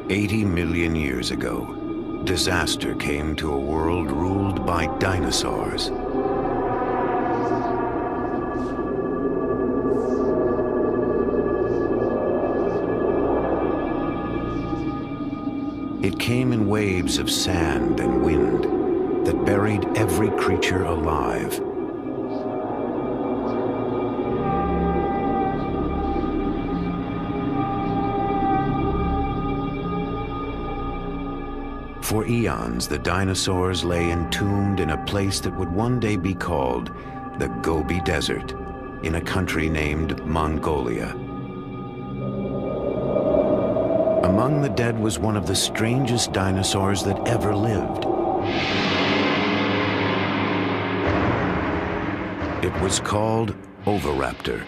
80 million years ago, disaster came to a world ruled by dinosaurs. It came in waves of sand and wind that buried every creature alive. For eons, the dinosaurs lay entombed in a place that would one day be called the Gobi Desert, in a country named Mongolia. Among the dead was one of the strangest dinosaurs that ever lived. It was called Oviraptor.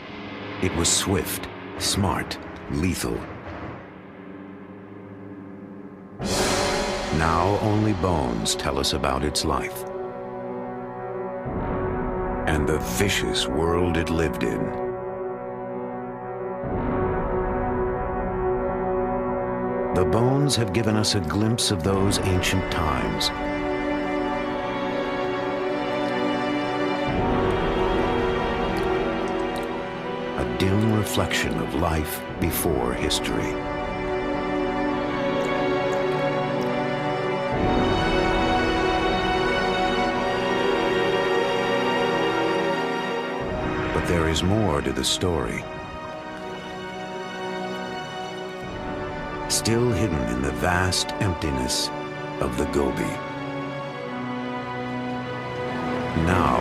It was swift, smart, lethal. Now only bones tell us about its life and the vicious world it lived in. The bones have given us a glimpse of those ancient times. A dim reflection of life before history. But there is more to the story. Still hidden in the vast emptiness of the Gobi. Now,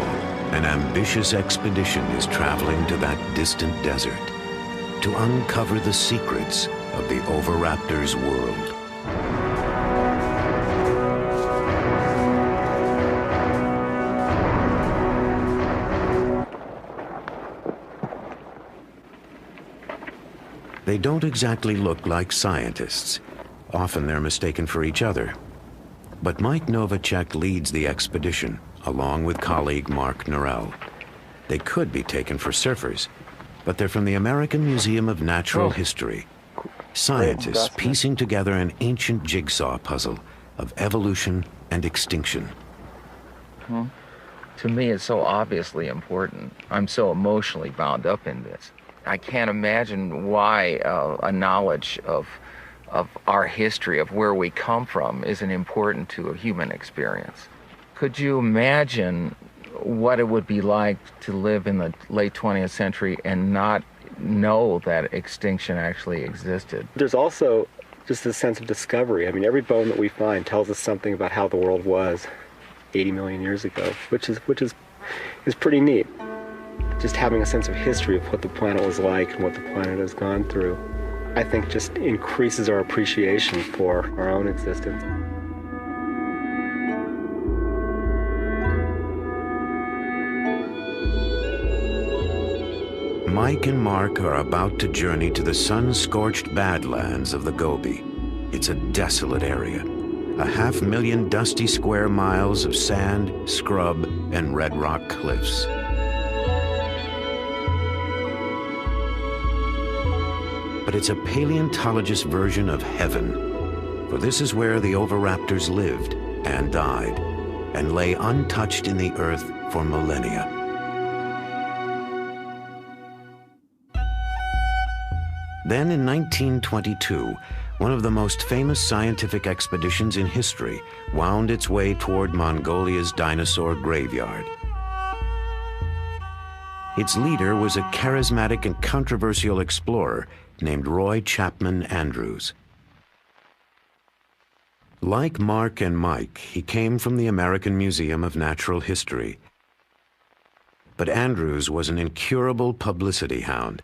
an ambitious expedition is traveling to that distant desert to uncover the secrets of the Oviraptor's world. They don't exactly look like scientists. Often they're mistaken for each other. But Mike Novacek leads the expedition, along with colleague Mark Norell. They could be taken for surfers, but they're from the American Museum of Natural History. Scientists piecing together an ancient jigsaw puzzle of evolution and extinction. To me, it's so obviously important. I'm so emotionally bound up in this. I can't imagine why a knowledge of our history, of where we come from, isn't important to a human experience. Could you imagine what it would be like to live in the late 20th century and not know that extinction actually existed? There's also just a sense of discovery. I mean, every bone that we find tells us something about how the world was 80 million years ago, which is pretty neat. Just having a sense of history of what the planet was like and what the planet has gone through, I think just increases our appreciation for our own existence. Mike and Mark are about to journey to the sun-scorched badlands of the Gobi. It's a desolate area. 500,000 dusty square miles of sand, scrub, and red rock cliffs. But it's a paleontologist version of heaven, for this is where the Oviraptors lived and died, and lay untouched in the earth for millennia. Then in 1922, one of the most famous scientific expeditions in history wound its way toward Mongolia's dinosaur graveyard. Its leader was a charismatic and controversial explorer named Roy Chapman Andrews. Like Mark and Mike, he came from the American Museum of Natural History. But Andrews was an incurable publicity hound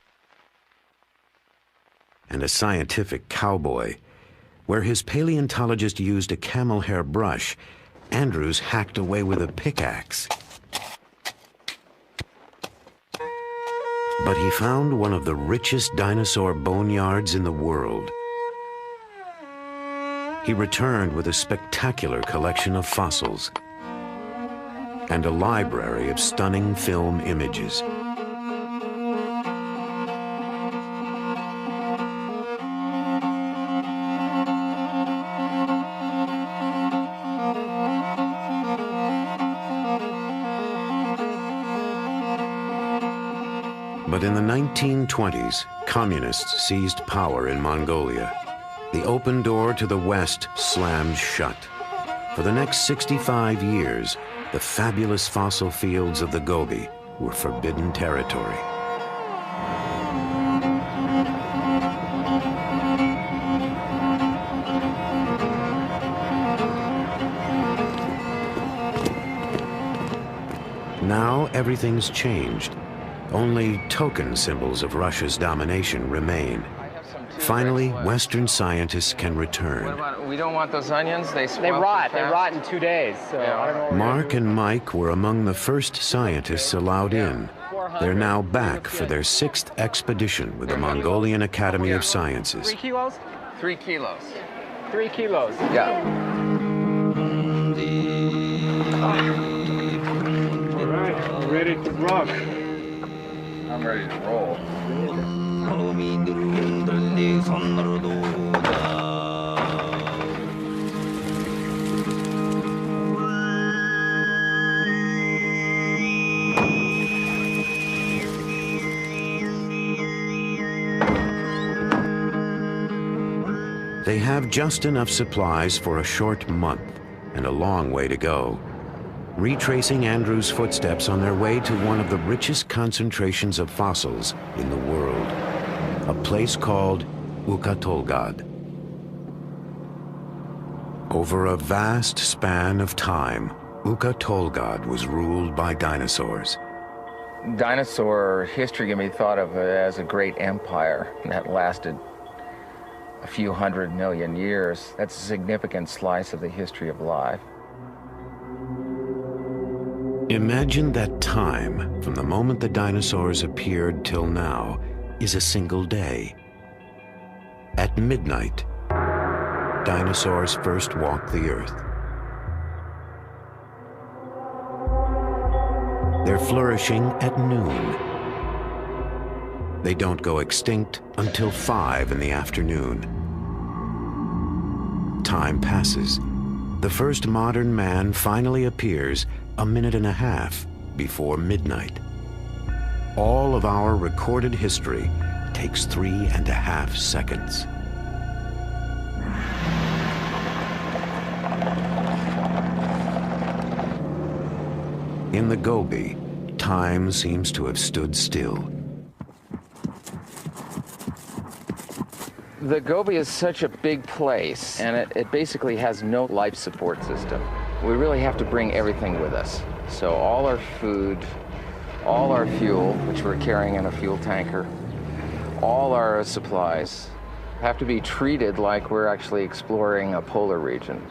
and a scientific cowboy. Where his paleontologist used a camel hair brush, Andrews hacked away with a pickaxe. But he found one of the richest dinosaur boneyards in the world. He returned with a spectacular collection of fossils and a library of stunning film images. But in the 1920s, communists seized power in Mongolia. The open door to the West slammed shut. For the next 65 years, the fabulous fossil fields of the Gobi were forbidden territory. Now everything's changed. Only token symbols of Russia's domination remain. Finally, Western scientists can return. What about, we don't want those onions? They rot. They rot in 2 days. So I don't know. Mark and Mike were among the first scientists allowed in. They're now back for their 6th expedition with the Mongolian Academy of Sciences. 3 kilos? 3 kilos. 3 kilos. Yeah. All right, ready to rock. I'm ready to roll. They have just enough supplies for a short month and a long way to go. Retracing Andrew's footsteps on their way to one of the richest concentrations of fossils in the world, a place called Ukatolgad. Over a vast span of time, Ukatolgad was ruled by dinosaurs. Dinosaur history can be thought of as a great empire that lasted a few 100 million years. That's a significant slice of the history of life. Imagine that time from the moment the dinosaurs appeared till now is a single day. At midnight, dinosaurs first walked the earth. They're flourishing at noon. They don't go extinct until 5 in the afternoon. Time passes. The first modern man finally appears a minute and a half before midnight. All of our recorded history takes 3.5 seconds. In the Gobi, time seems to have stood still. The Gobi is such a big place, and it basically has no life support system. We really have to bring everything with us. So all our food, all our fuel, which we're carrying in a fuel tanker, all our supplies have to be treated like we're actually exploring a polar region.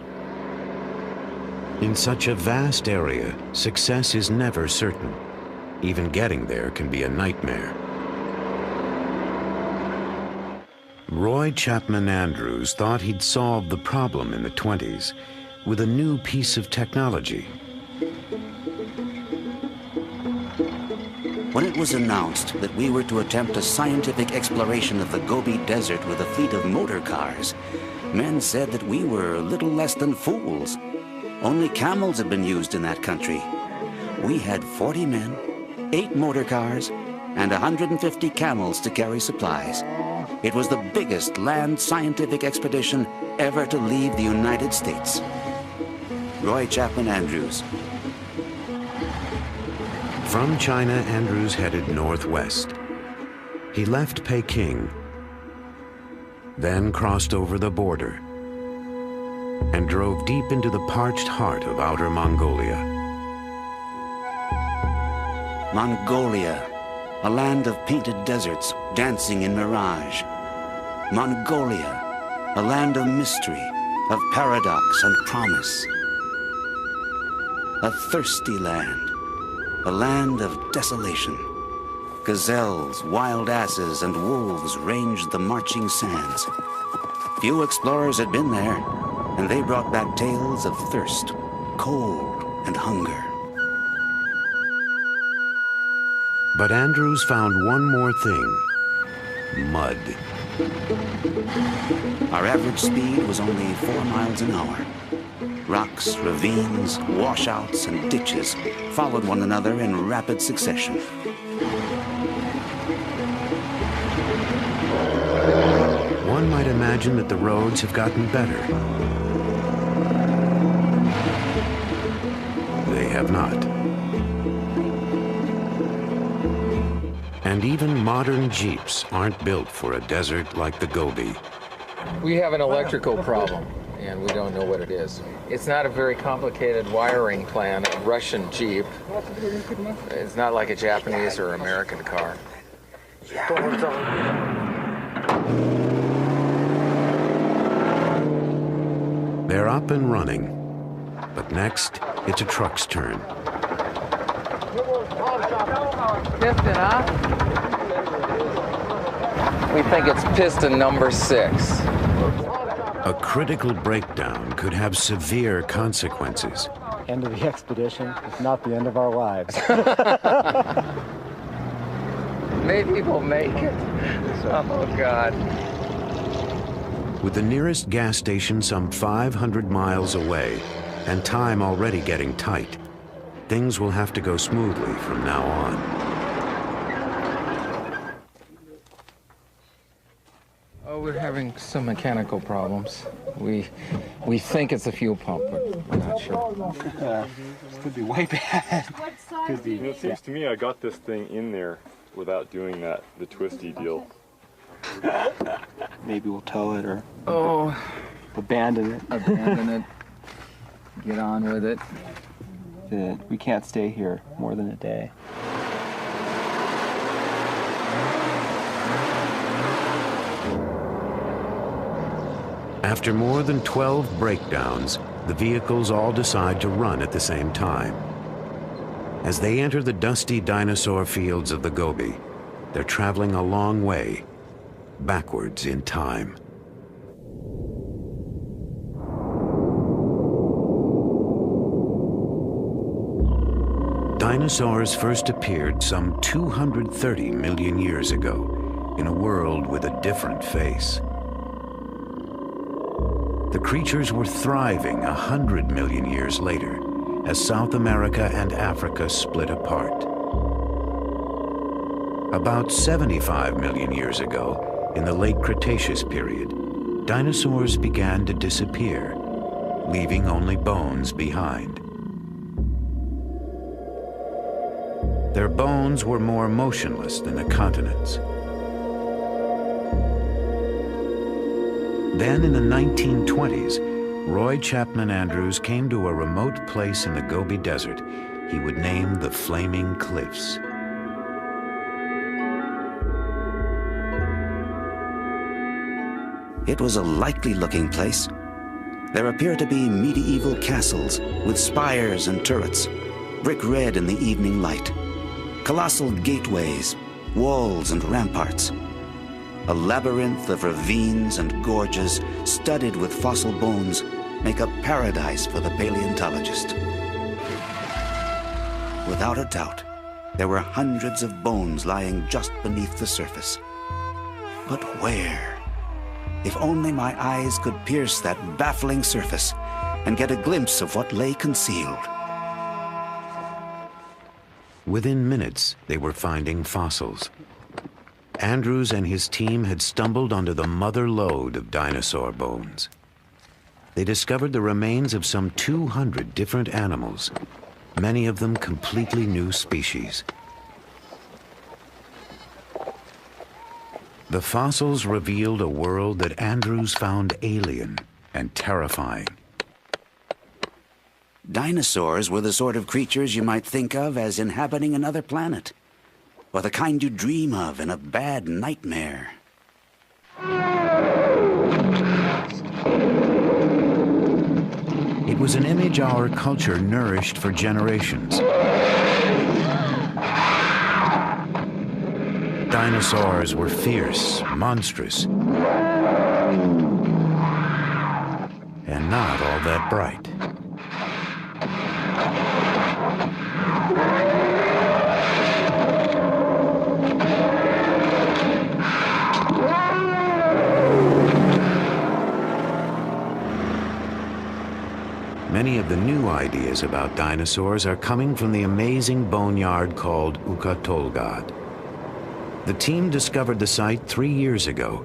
In such a vast area, success is never certain. Even getting there can be a nightmare. Roy Chapman Andrews thought he'd solved the problem in the 20s with a new piece of technology. When it was announced that we were to attempt a scientific exploration of the Gobi Desert with a fleet of motor cars, men said that we were little less than fools. Only camels had been used in that country. We had 40 men, 8 motor cars, and 150 camels to carry supplies. It was the biggest land scientific expedition ever to leave the United States. Roy Chapman Andrews. From China, Andrews headed northwest. He left Peking, then crossed over the border, and drove deep into the parched heart of outer Mongolia. Mongolia, a land of painted deserts dancing in mirage. Mongolia, a land of mystery, of paradox and promise. A thirsty land, a land of desolation. Gazelles, wild asses, and wolves ranged the marching sands. Few explorers had been there, and they brought back tales of thirst, cold, and hunger. But Andrews found one more thing: mud. Our average speed was only 4 miles an hour. Rocks, ravines, washouts, and ditches followed one another in rapid succession. One might imagine that the roads have gotten better. They have not. And even modern Jeeps aren't built for a desert like the Gobi. We have an electrical problem, and we don't know what it is. It's not a very complicated wiring plan. A Russian Jeep. It's not like a Japanese or American car. They're up and running, but next, it's a truck's turn. Piston, huh? We think it's piston number 6. A critical breakdown could have severe consequences. End of the expedition, if not the end of our lives. Maybe we'll make it. Oh, God. With the nearest gas station some 500 miles away, and time already getting tight, things will have to go smoothly from now on. Oh, we're having some mechanical problems. We think it's a fuel pump, but we're not sure. This could be way bad. Could be. It seems to me I got this thing in there without doing the twisty deal. Maybe we'll tow it or abandon it. Abandon it. Get on with it. We can't stay here more than a day. After more than 12 breakdowns, the vehicles all decide to run at the same time. As they enter the dusty dinosaur fields of the Gobi, they're traveling a long way, backwards in time. Dinosaurs first appeared some 230 million years ago in a world with a different face. The creatures were thriving 100 million years later as South America and Africa split apart. About 75 million years ago, in the late Cretaceous period, dinosaurs began to disappear, leaving only bones behind. Their bones were more motionless than the continents. Then in the 1920s, Roy Chapman Andrews came to a remote place in the Gobi Desert he would name the Flaming Cliffs. It was a likely-looking place. There appear to be medieval castles with spires and turrets, brick red in the evening light, colossal gateways, walls and ramparts. A labyrinth of ravines and gorges studded with fossil bones make a paradise for the paleontologist. Without a doubt, there were hundreds of bones lying just beneath the surface. But where? If only my eyes could pierce that baffling surface and get a glimpse of what lay concealed. Within minutes, they were finding fossils. Andrews and his team had stumbled onto the mother lode of dinosaur bones. They discovered the remains of some 200 different animals, many of them completely new species. The fossils revealed a world that Andrews found alien and terrifying. Dinosaurs were the sort of creatures you might think of as inhabiting another planet, or the kind you dream of in a bad nightmare. It was an image our culture nourished for generations. Dinosaurs were fierce, monstrous, and not all that bright. Many of the new ideas about dinosaurs are coming from the amazing boneyard called Ukatolgad. The team discovered the site 3 years ago.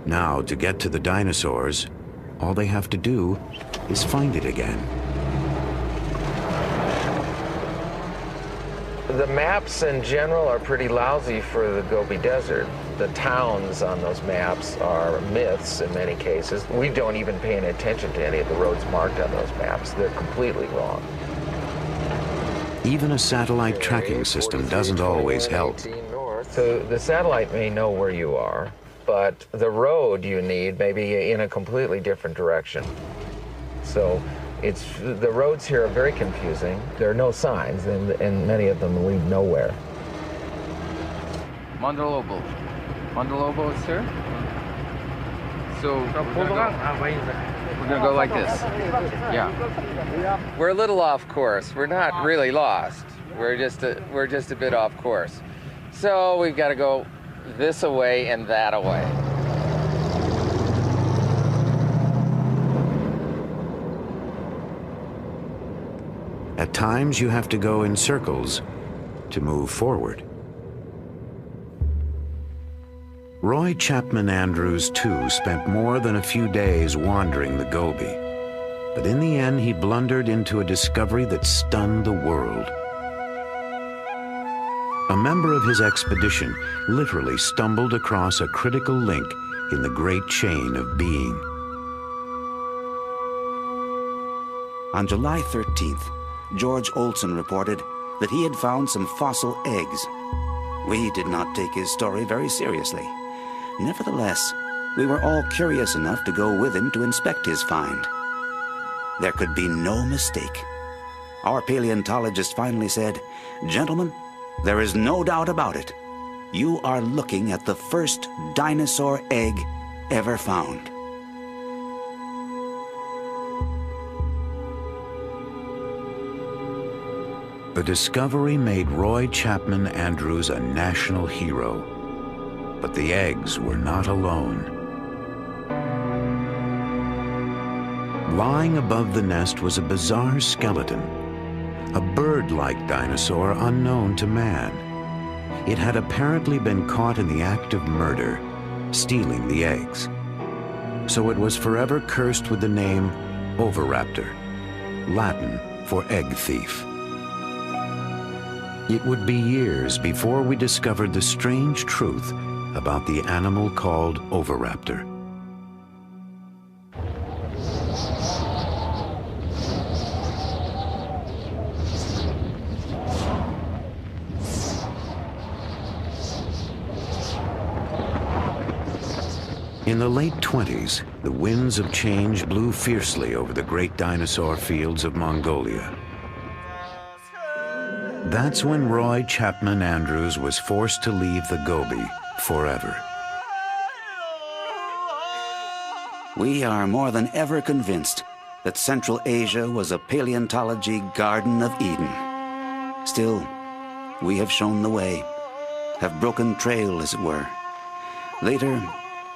Now, to get to the dinosaurs, all they have to do is find it again. The maps in general are pretty lousy for the Gobi Desert. The towns on those maps are myths in many cases. We don't even pay any attention to any of the roads marked on those maps. They're completely wrong. Even a satellite tracking system doesn't always help. So the satellite may know where you are, but the road you need may be in a completely different direction. So the roads here are very confusing. There are no signs, and many of them lead nowhere. Mandalobo. Mandalobo is here. So we're gonna go like this. Yeah. We're a little off course. We're not really lost. We're just a bit off course. So we've got to go this away and that away. At times, you have to go in circles to move forward. Roy Chapman Andrews, too, spent more than a few days wandering the Gobi. But in the end, he blundered into a discovery that stunned the world. A member of his expedition literally stumbled across a critical link in the great chain of being. On July 13th, George Olson reported that he had found some fossil eggs. We did not take his story very seriously. Nevertheless, we were all curious enough to go with him to inspect his find. There could be no mistake. Our paleontologist finally said, "Gentlemen, there is no doubt about it. You are looking at the first dinosaur egg ever found." The discovery made Roy Chapman Andrews a national hero. But the eggs were not alone. Lying above the nest was a bizarre skeleton, a bird-like dinosaur unknown to man. It had apparently been caught in the act of murder, stealing the eggs. So it was forever cursed with the name Oviraptor, Latin for egg thief. It would be years before we discovered the strange truth about the animal called Oviraptor. In the late 20s, the winds of change blew fiercely over the great dinosaur fields of Mongolia. That's when Roy Chapman Andrews was forced to leave the Gobi forever. We are more than ever convinced that Central Asia was a paleontology Garden of Eden. Still, we have shown the way, have broken trail, as it were. Later,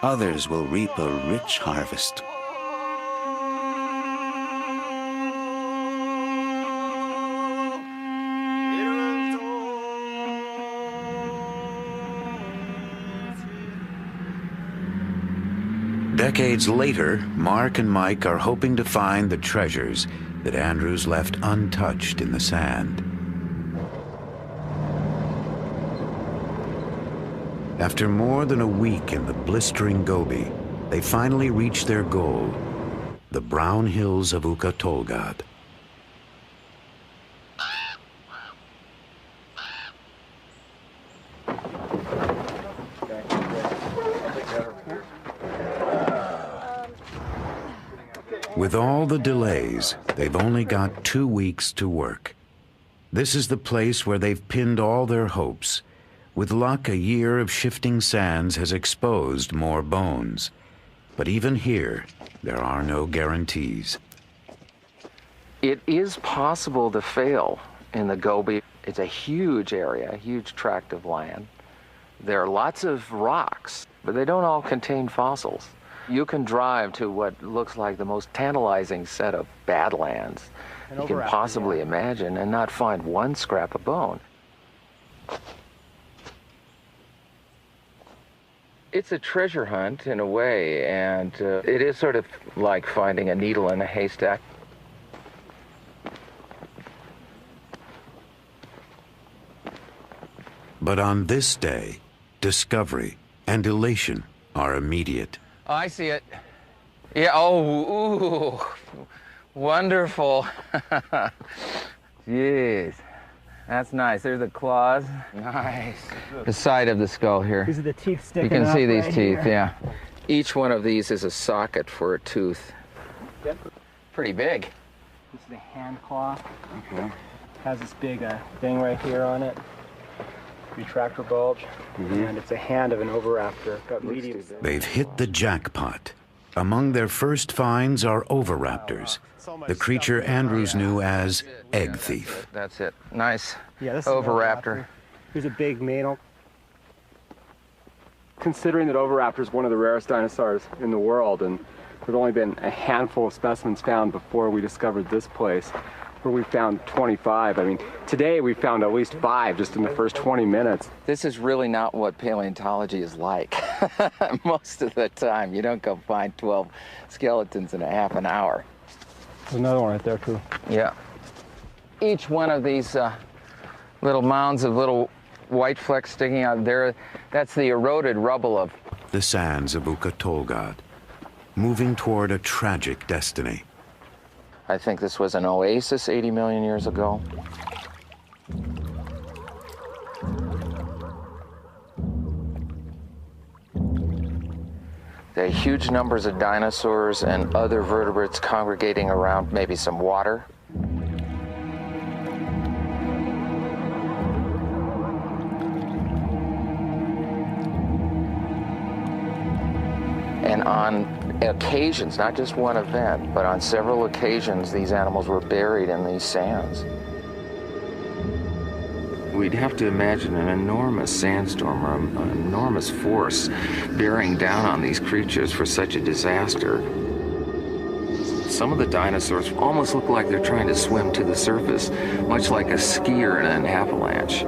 others will reap a rich harvest. Decades later, Mark and Mike are hoping to find the treasures that Andrews left untouched in the sand. After more than a week in the blistering Gobi, they finally reach their goal, the brown hills of Ukatolgad. With all the delays, they've only got 2 weeks to work. This is the place where they've pinned all their hopes. With luck, a year of shifting sands has exposed more bones. But even here, there are no guarantees. It is possible to fail in the Gobi. It's a huge area, a huge tract of land. There are lots of rocks, but they don't all contain fossils. You can drive to what looks like the most tantalizing set of badlands you can possibly imagine and not find one scrap of bone. It's a treasure hunt in a way, and it is sort of like finding a needle in a haystack. But on this day, discovery and elation are immediate. Oh, I see it. Yeah, oh, ooh, wonderful. Jeez, that's nice. There's the claws. Nice. The side of the skull here. These are the teeth sticking You can up see these right teeth, here. yeah. Each one of these is a socket for a tooth. Yep. Pretty big. This is the hand claw. Okay. Has this big thing right here on it. Retractor bulge. And it's a hand of an oviraptor. Got medium. They've hit the jackpot. Among their first finds are oviraptors, the creature Andrews knew as egg thief. That's it. Nice. Yeah, this is an Oviraptor. Here's a big male. Considering that Oviraptor is one of the rarest dinosaurs in the world, and there've only been a handful of specimens found before we discovered this place, where we found 25. I mean, today we found at least 5 just in the first 20 minutes. This is really not what paleontology is like. Most of the time, you don't go find 12 skeletons in a half an hour. There's another one right there, too. Yeah. Each one of these little mounds of little white flecks sticking out there, that's the eroded rubble of The sands of Ukatolgad, moving toward a tragic destiny. I think this was an oasis 80 million years ago. There are huge numbers of dinosaurs and other vertebrates congregating around maybe some water. And on occasions, not just one event, but on several occasions, these animals were buried in these sands. We'd have to imagine an enormous sandstorm or an enormous force bearing down on these creatures for such a disaster. Some of the dinosaurs almost look like they're trying to swim to the surface, much like a skier in an avalanche,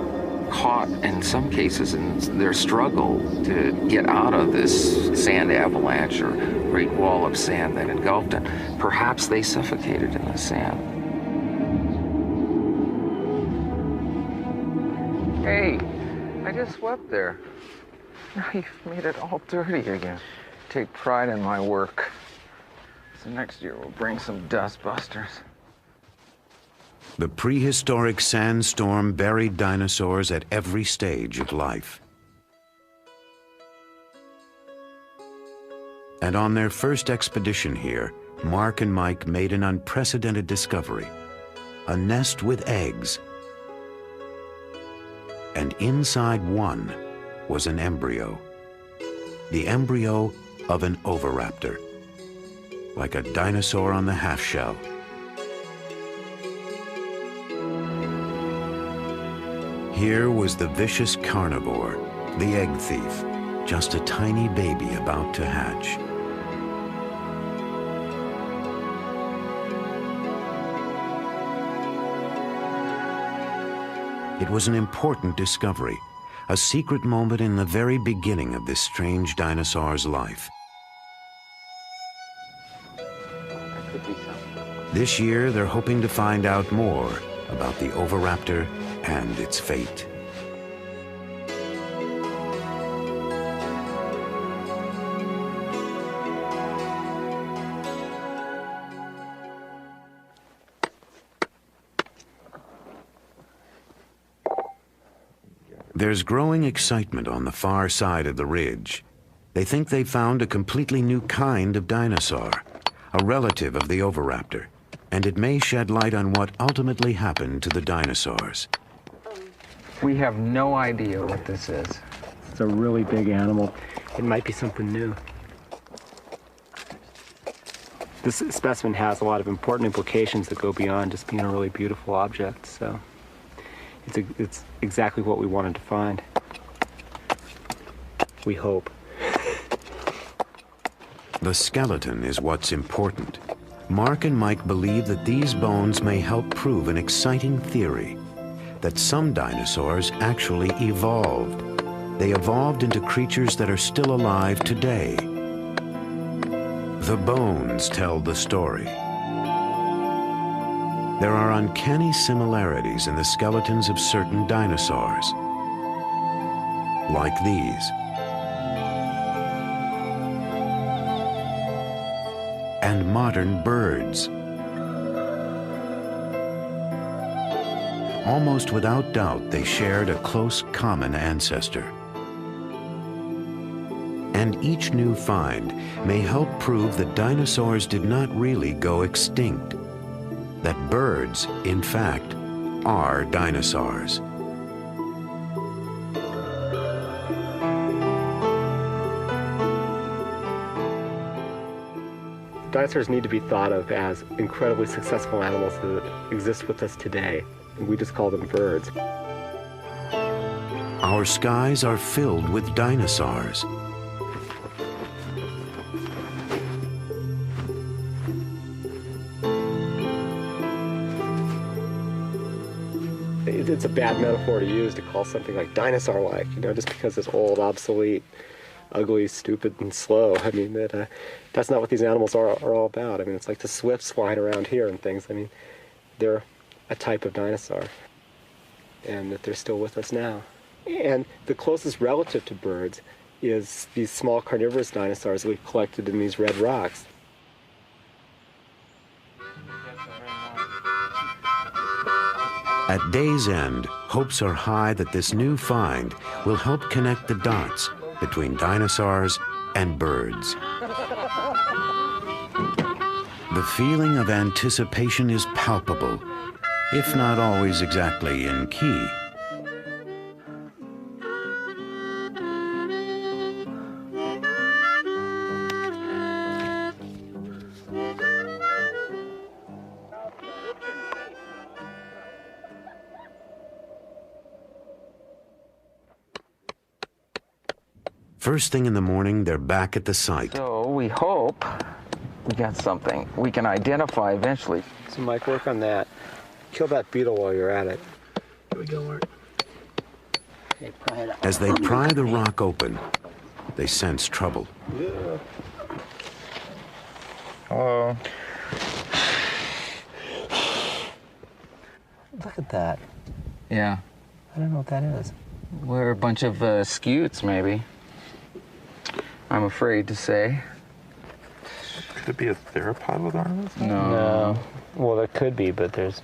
caught in some cases in their struggle to get out of this sand avalanche or great wall of sand that engulfed them. Perhaps they suffocated in the sand. Hey, I just swept there. Now you've made it all dirty again. Take pride in my work. So next year we'll bring some dust busters. The prehistoric sandstorm buried dinosaurs at every stage of life. And on their first expedition here, Mark and Mike made an unprecedented discovery: a nest with eggs. And inside one was an embryo. The embryo of an oviraptor, like a dinosaur on the half-shell. Here was the vicious carnivore, the egg thief, just a tiny baby about to hatch. It was an important discovery, a secret moment in the very beginning of this strange dinosaur's life. This year, they're hoping to find out more about the oviraptor and its fate. There's growing excitement on the far side of the ridge. They think they've found a completely new kind of dinosaur, a relative of the oviraptor, and it may shed light on what ultimately happened to the dinosaurs. We have no idea what this is. It's a really big animal. It might be something new. This specimen has a lot of important implications that go beyond just being a really beautiful object, so it's exactly what we wanted to find. We hope. The skeleton is what's important. Mark and Mike believe that these bones may help prove an exciting theory, that some dinosaurs actually evolved, they evolved into creatures that are still alive today. The bones tell the story. There are uncanny similarities in the skeletons of certain dinosaurs, like these. And modern birds. Almost without doubt, they shared a close common ancestor. And each new find may help prove that dinosaurs did not really go extinct, that birds, in fact, are dinosaurs. Dinosaurs need to be thought of as incredibly successful animals that exist with us today. We just call them birds. Our skies are filled with dinosaurs. It's a bad metaphor to use to call something like dinosaur-like, you know, just because it's old, obsolete, ugly, stupid, and slow. I mean, that's not what these animals are all about. I mean, it's like the swifts flying around here and things. I mean, they're a type of dinosaur, and that they're still with us now. And the closest relative to birds is these small carnivorous dinosaurs that we've collected in these red rocks. At day's end, hopes are high that this new find will help connect the dots between dinosaurs and birds. The feeling of anticipation is palpable, if not always exactly in key. First thing in the morning, they're back at the site. So we hope we got something we can identify eventually. So Mike, work on that. Kill that beetle while you're at it. Here we go, Mark. Okay, pry it out. As they pry the rock open, they sense trouble. Yeah. Oh. Look at that. Yeah. I don't know what that is. We're a bunch of scutes, maybe. I'm afraid to say. Could it be a theropod with arms? No. Well, there could be, but It's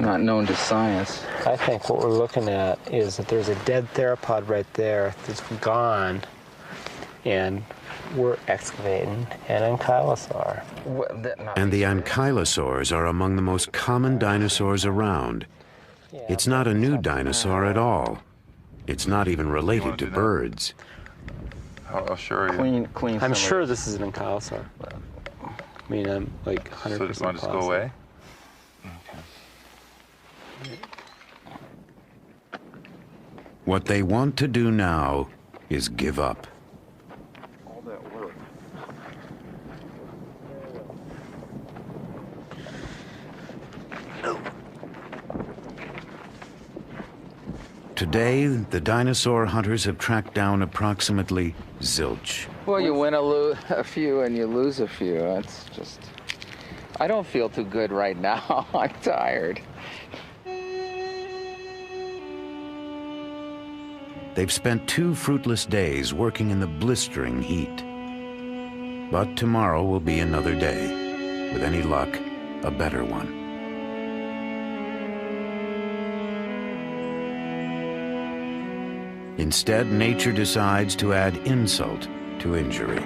not known to science. I think what we're looking at is that there's a dead theropod right there that's gone, and we're excavating an ankylosaur. And the ankylosaurs are among the most common dinosaurs around. It's not a new dinosaur at all. It's not even related to birds. I'll show you. Clean. I'm sure this is an ankylosaur. I mean, I'm like 100% So just want to just go positive. away? What they want to do now is give up. All that work. Today, the dinosaur hunters have tracked down approximately zilch. Well, you win a few and you lose a few. That's just... I don't feel too good right now. I'm tired. They've spent 2 fruitless days working in the blistering heat. But tomorrow will be another day. With any luck, a better one. Instead, nature decides to add insult to injury.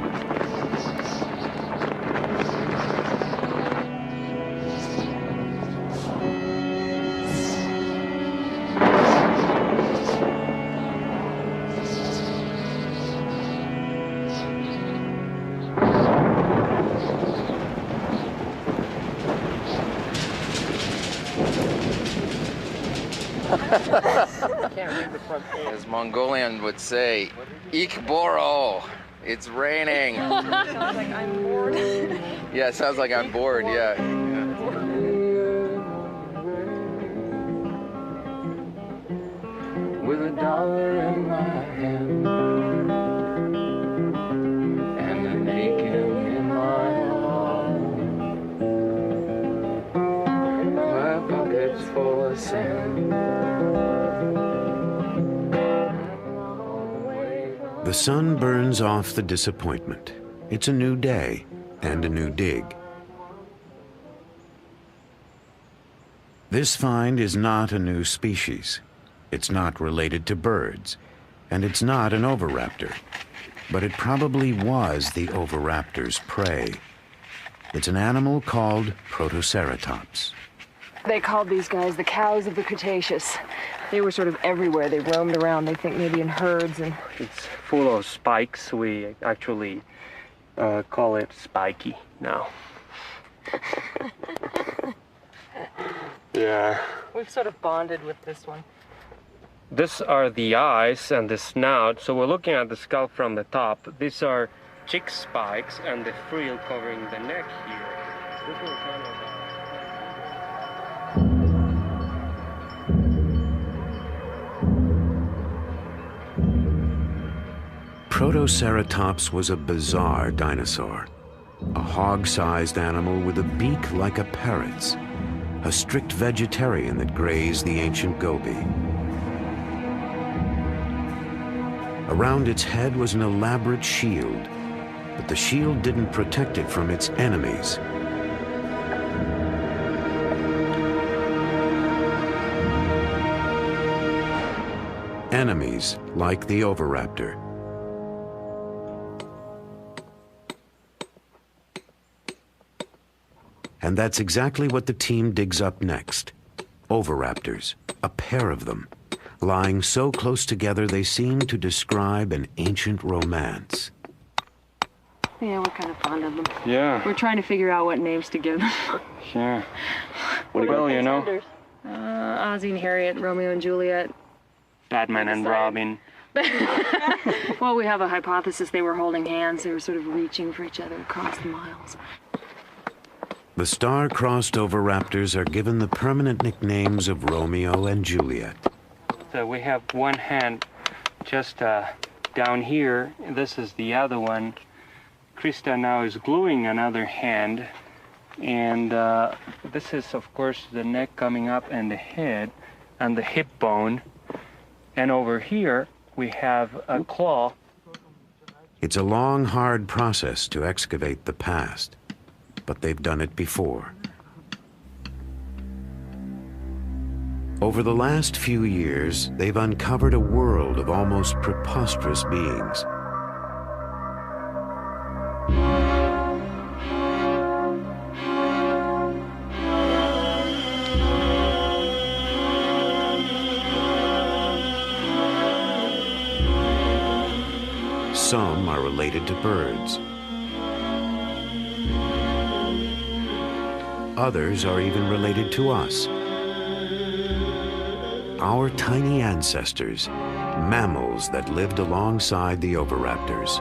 As Mongolian would say, Ik Boro, it's raining. Sounds like I'm bored. Yeah, it sounds like I'm bored, yeah. With $1 in my The sun burns off the disappointment. It's a new day and a new dig. This find is not a new species. It's not related to birds, and it's not an oviraptor. But it probably was the oviraptor's prey. It's an animal called Protoceratops. They called these guys the cows of the Cretaceous. They were sort of everywhere. They roamed around, they think maybe in herds. And It's full of spikes. We actually call it spiky now. Yeah. we've sort of bonded with this one. These are the eyes and the snout. So we're looking at the skull from the top. These are cheek spikes and the frill covering the neck here. This one kind of Protoceratops was a bizarre dinosaur. A hog-sized animal with a beak like a parrot's. A strict vegetarian that grazed the ancient Gobi. Around its head was an elaborate shield, but the shield didn't protect it from its enemies. Enemies like the oviraptor. And that's exactly what the team digs up next. Oviraptors, a pair of them, lying so close together they seem to describe an ancient romance. Yeah, we're kind of fond of them. Yeah. We're trying to figure out what names to give them. Yeah. Well, you know. Ozzie and Harriet, Romeo and Juliet. Batman and Robin. Well, we have a hypothesis they were holding hands. They were sort of reaching for each other across the miles. The star-crossed oviraptors are given the permanent nicknames of Romeo and Juliet. So we have one hand just down here. This is the other one. Krista now is gluing another hand. And this is, of course, the neck coming up and the head and the hip bone. And over here, we have a claw. It's a long, hard process to excavate the past, but they've done it before. Over the last few years, they've uncovered a world of almost preposterous beings. Some are related to birds. Others are even related to us. Our tiny ancestors, mammals that lived alongside the oviraptors.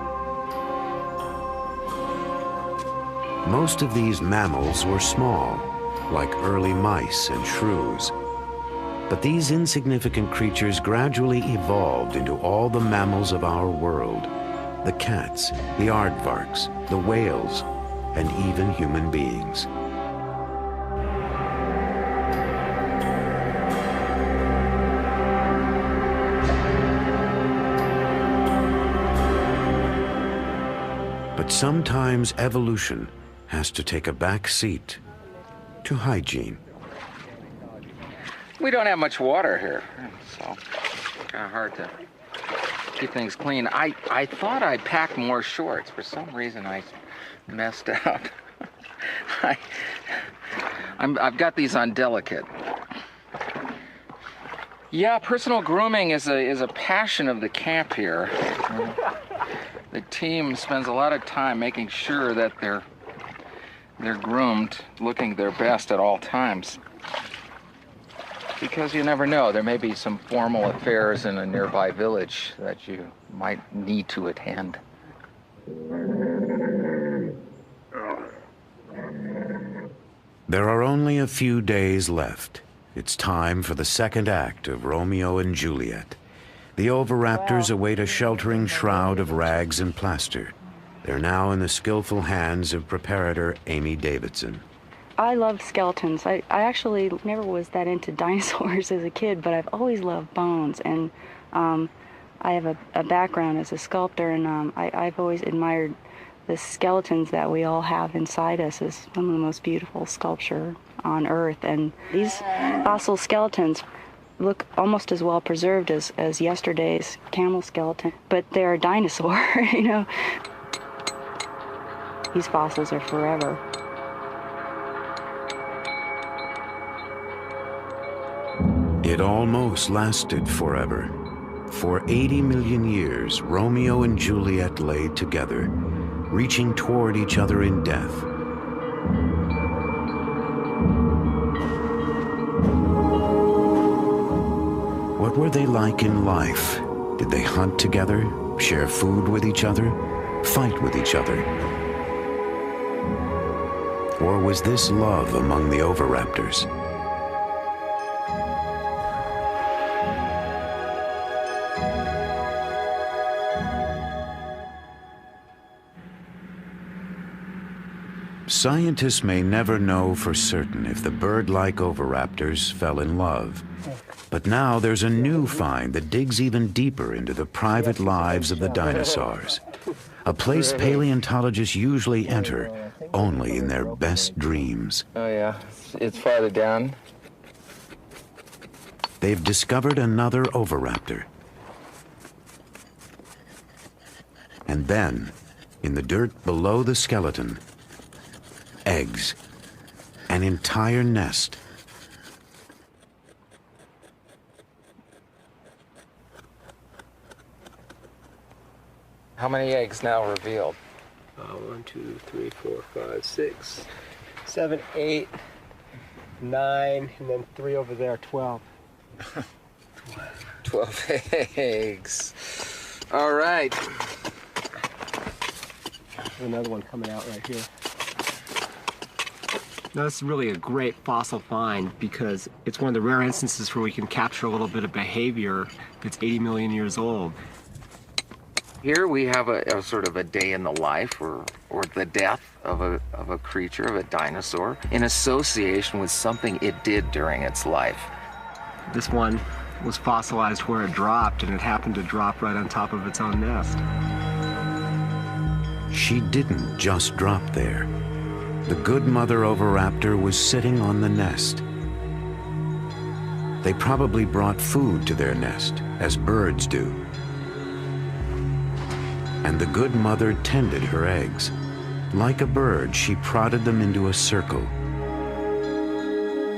Most of these mammals were small, like early mice and shrews. But these insignificant creatures gradually evolved into all the mammals of our world. The cats, the aardvarks, the whales, and even human beings. But sometimes evolution has to take a back seat to hygiene. We don't have much water here, so it's kind of hard to keep things clean. I thought I packed more shorts. For some reason, I messed up. I've got these on delicate. Yeah, personal grooming is a passion of the camp here. The team spends a lot of time making sure that they're groomed, looking their best at all times. Because you never know, there may be some formal affairs in a nearby village that you might need to attend. There are only a few days left. It's time for the second act of Romeo and Juliet. The oviraptors await a sheltering shroud of rags and plaster. They're now in the skillful hands of preparator Amy Davidson. I love skeletons. I actually never was that into dinosaurs as a kid, but I've always loved bones. And I have a background as a sculptor, and I've always admired the skeletons that we all have inside us as some of the most beautiful sculpture on Earth. And these fossil skeletons look almost as well preserved as yesterday's camel skeleton, but they're a dinosaur, you know. These fossils are forever. It almost lasted forever. For 80 million years, Romeo and Juliet lay together, reaching toward each other in death. What were they like in life? Did they hunt together, share food with each other, fight with each other? Or was this love among the oviraptors? Scientists may never know for certain if the bird-like oviraptors fell in love. But now there's a new find that digs even deeper into the private lives of the dinosaurs. A place paleontologists usually enter only in their best dreams. Oh yeah, it's farther down. They've discovered another oviraptor. And then, in the dirt below the skeleton, eggs. An entire nest. How many eggs now revealed? 1, 2, 3, 4, 5, 6, 7, 8, 9, and then 3 over there, 12. 12 eggs. All right. There's another one coming out right here. Now, this is really a great fossil find because it's one of the rare instances where we can capture a little bit of behavior that's 80 million years old. Here we have a sort of a day in the life or the death of a creature, of a dinosaur, in association with something it did during its life. This one was fossilized where it dropped, and it happened to drop right on top of its own nest. She didn't just drop there. The good mother oviraptor was sitting on the nest. They probably brought food to their nest, as birds do. And the good mother tended her eggs. Like a bird, she prodded them into a circle.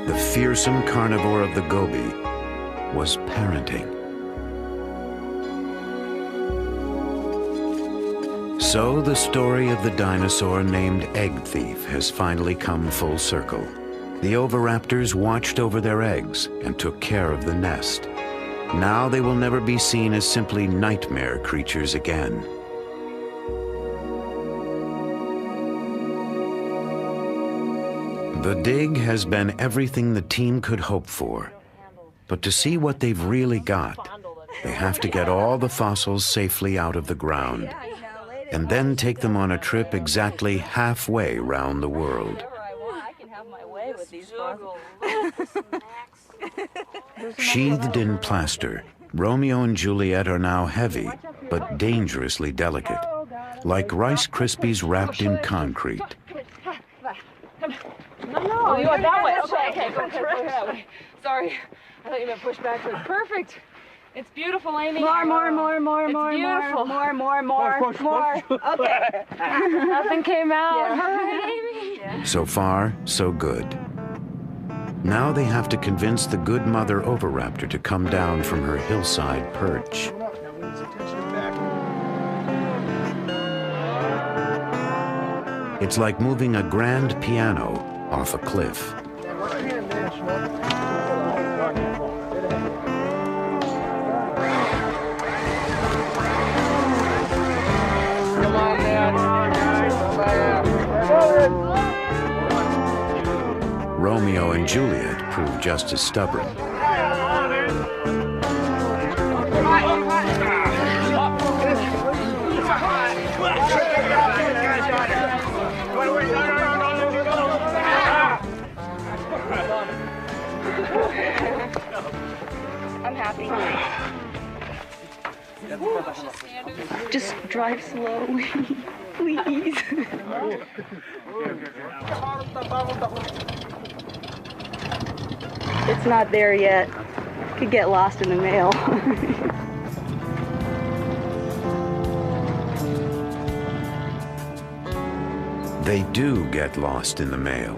The fearsome carnivore of the Gobi was parenting. So the story of the dinosaur named Egg Thief has finally come full circle. The oviraptors watched over their eggs and took care of the nest. Now they will never be seen as simply nightmare creatures again. The dig has been everything the team could hope for. But to see what they've really got, they have to get all the fossils safely out of the ground, and then take them on a trip exactly halfway round the world. Sheathed in plaster, Romeo and Juliet are now heavy, but dangerously delicate, like Rice Krispies wrapped in concrete. No, you went that way. Okay, go that way. Sorry, I thought you meant push backwards. Perfect. It's beautiful, Amy. More. It's beautiful. More. Okay. Nothing came out. Yeah. All right, Amy. Yeah. So far, so good. Now they have to convince the good mother oviraptor to come down from her hillside perch. It's like moving a grand piano off a cliff. Come on, Dad. Romeo and Juliet prove just as stubborn. I'm happy. Just drive slowly, please. It's not there yet. Could get lost in the mail. They do get lost in the mail.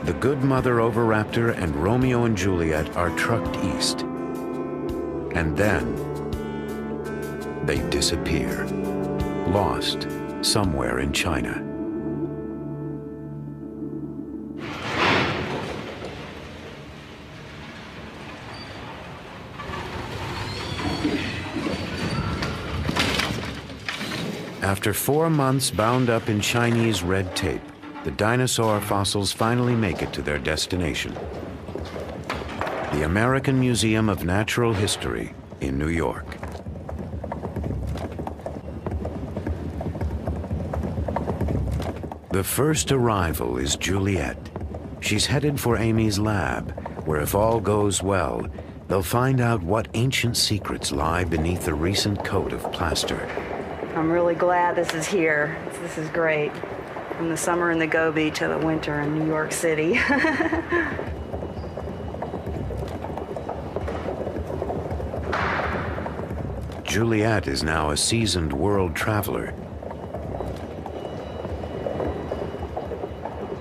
The good mother oviraptor and Romeo and Juliet are trucked east. And then they disappear, lost somewhere in China. After 4 months bound up in Chinese red tape, the dinosaur fossils finally make it to their destination. The American Museum of Natural History in New York. The first arrival is Juliet. She's headed for Amy's lab, where if all goes well, they'll find out what ancient secrets lie beneath the recent coat of plaster. I'm really glad this is here. This is great. From the summer in the Gobi to the winter in New York City. Juliet is now a seasoned world traveler.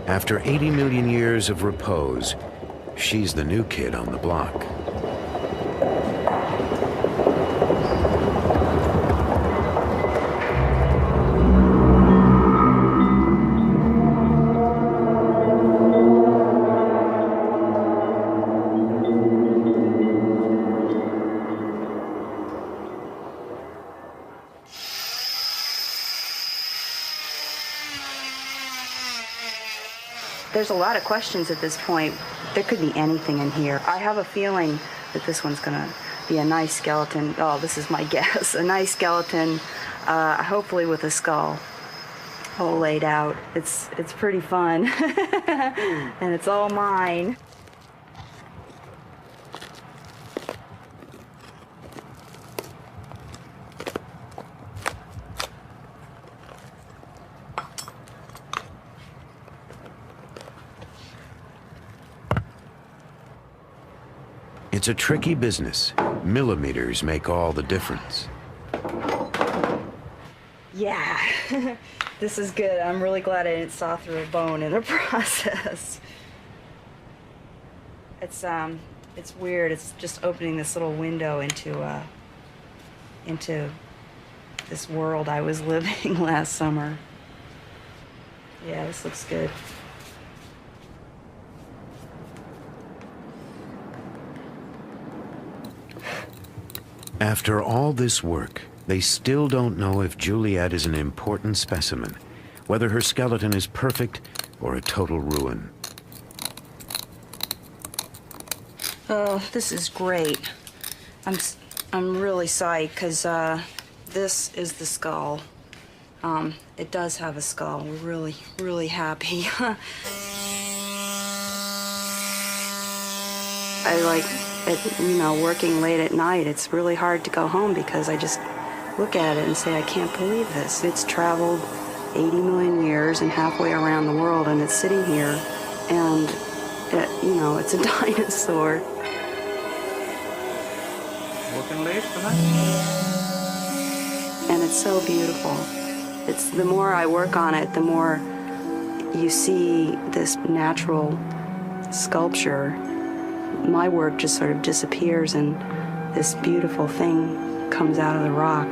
After 80 million years of repose, she's the new kid on the block. There's a lot of questions at this point. There could be anything in here. I have a feeling that this one's gonna be a nice skeleton. Oh, this is my guess. A nice skeleton, hopefully with a skull all laid out. It's pretty fun. And it's all mine. It's a tricky business. Millimeters make all the difference. Yeah, this is good. I'm really glad I didn't saw through a bone in the process. It's weird. It's just opening this little window into this world I was living last summer. Yeah, this looks good. After all this work, they still don't know if Juliet is an important specimen, whether her skeleton is perfect or a total ruin. Oh, this is great. I'm really psyched because this is the skull. It does have a skull. We're really, really happy. I like it, you know, working late at night. It's really hard to go home because I just look at it and say, I can't believe this. It's traveled 80 million years and halfway around the world, and it's sitting here, and you know, it's a dinosaur. Working late tonight? And it's so beautiful. It's the more I work on it, the more you see this natural sculpture. My work just sort of disappears and this beautiful thing comes out of the rock.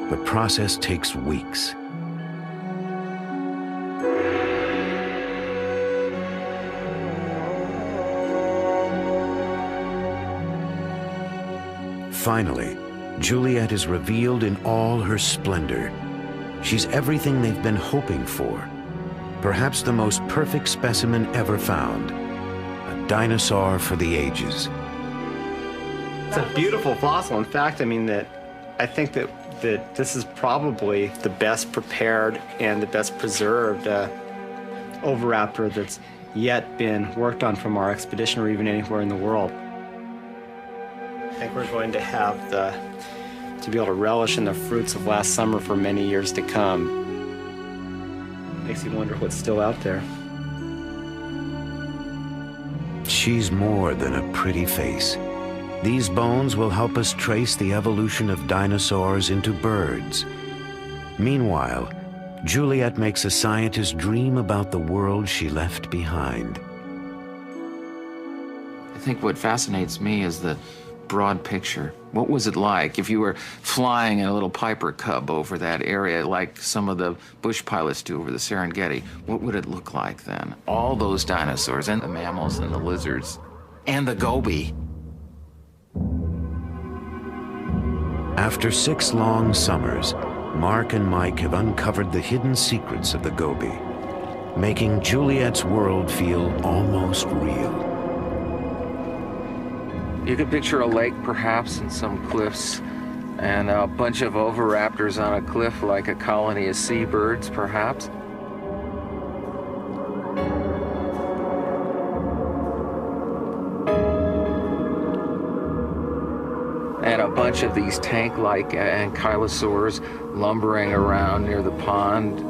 The process takes weeks. Finally, Juliet is revealed in all her splendor. She's everything they've been hoping for. Perhaps the most perfect specimen ever found. A dinosaur for the ages. It's a beautiful fossil. In fact, I mean, I think that this is probably the best prepared and the best preserved oviraptor that's yet been worked on from our expedition or even anywhere in the world. I think we're going to have to be able to relish in the fruits of last summer for many years to come. Makes you wonder what's still out there. She's more than a pretty face. These bones will help us trace the evolution of dinosaurs into birds. Meanwhile, Juliet makes a scientist dream about the world she left behind. I think what fascinates me is the broad picture. What was it like if you were flying in a little Piper Cub over that area like some of the bush pilots do over the Serengeti? What would it look like then? All those dinosaurs and the mammals and the lizards and the goby. After 6 long summers, Mark and Mike have uncovered the hidden secrets of the goby, making Juliet's world feel almost real. You could picture a lake, perhaps, and some cliffs, and a bunch of oviraptors on a cliff like a colony of seabirds, perhaps. And a bunch of these tank-like ankylosaurs lumbering around near the pond.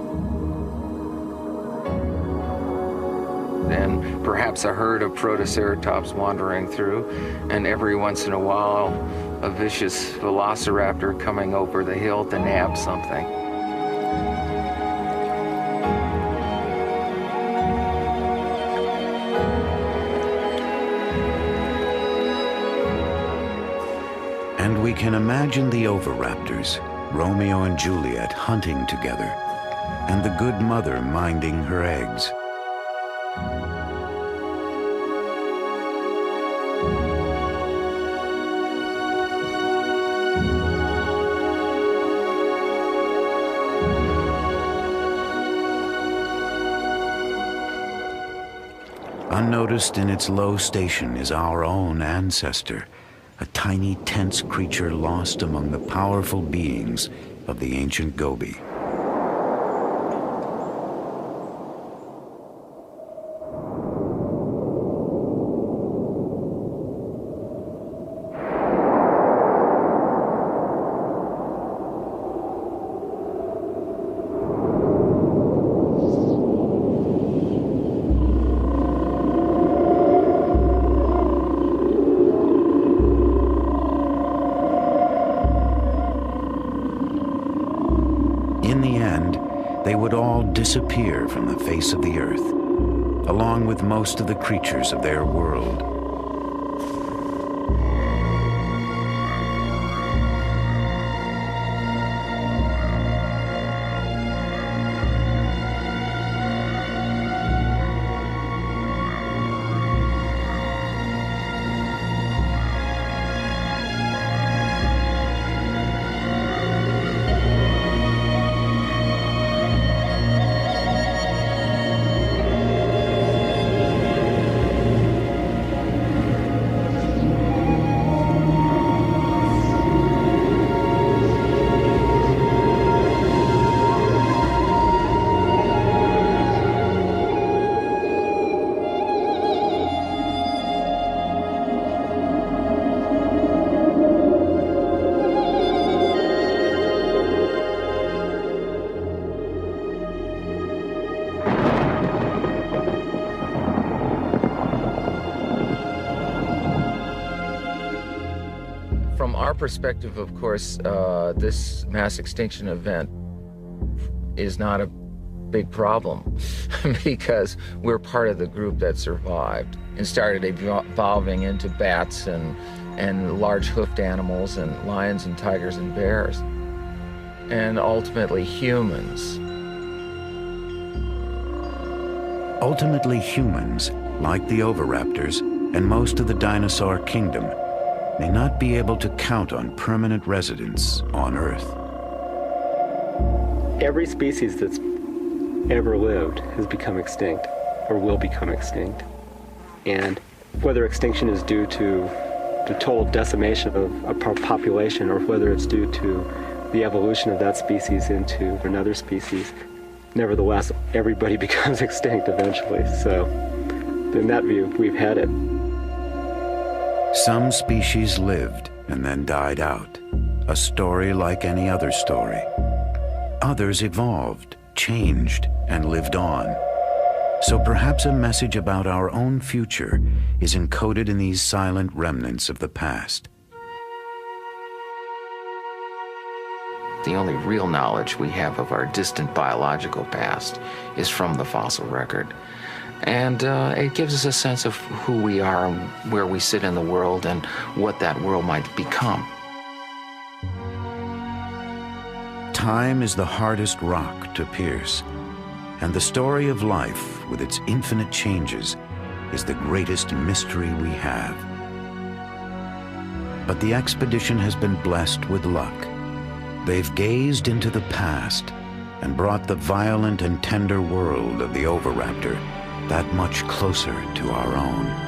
And perhaps a herd of protoceratops wandering through, and every once in a while, a vicious velociraptor coming over the hill to nab something. And we can imagine the oviraptors, Romeo and Juliet hunting together, and the good mother minding her eggs. Unnoticed in its low station is our own ancestor, a tiny, tense creature lost among the powerful beings of the ancient goby. They would all disappear from the face of the earth, along with most of the creatures of their world. From our perspective, of course, this mass extinction event is not a big problem because we're part of the group that survived and started evolving into bats and large hoofed animals and lions and tigers and bears, and ultimately humans. Ultimately, humans, like the oviraptors and most of the dinosaur kingdom, may not be able to count on permanent residence on Earth. Every species that's ever lived has become extinct or will become extinct. And whether extinction is due to the total decimation of a population or whether it's due to the evolution of that species into another species, nevertheless, everybody becomes extinct eventually. So in that view, we've had it. Some species lived and then died out, a story like any other story. Others evolved, changed, and lived on. So perhaps a message about our own future is encoded in these silent remnants of the past. The only real knowledge we have of our distant biological past is from the fossil record. And it gives us a sense of who we are and where we sit in the world and what that world might become. Time is the hardest rock to pierce, and the story of life, with its infinite changes, is the greatest mystery we have. But the expedition has been blessed with luck. They've gazed into the past and brought the violent and tender world of the oviraptor that much closer to our own.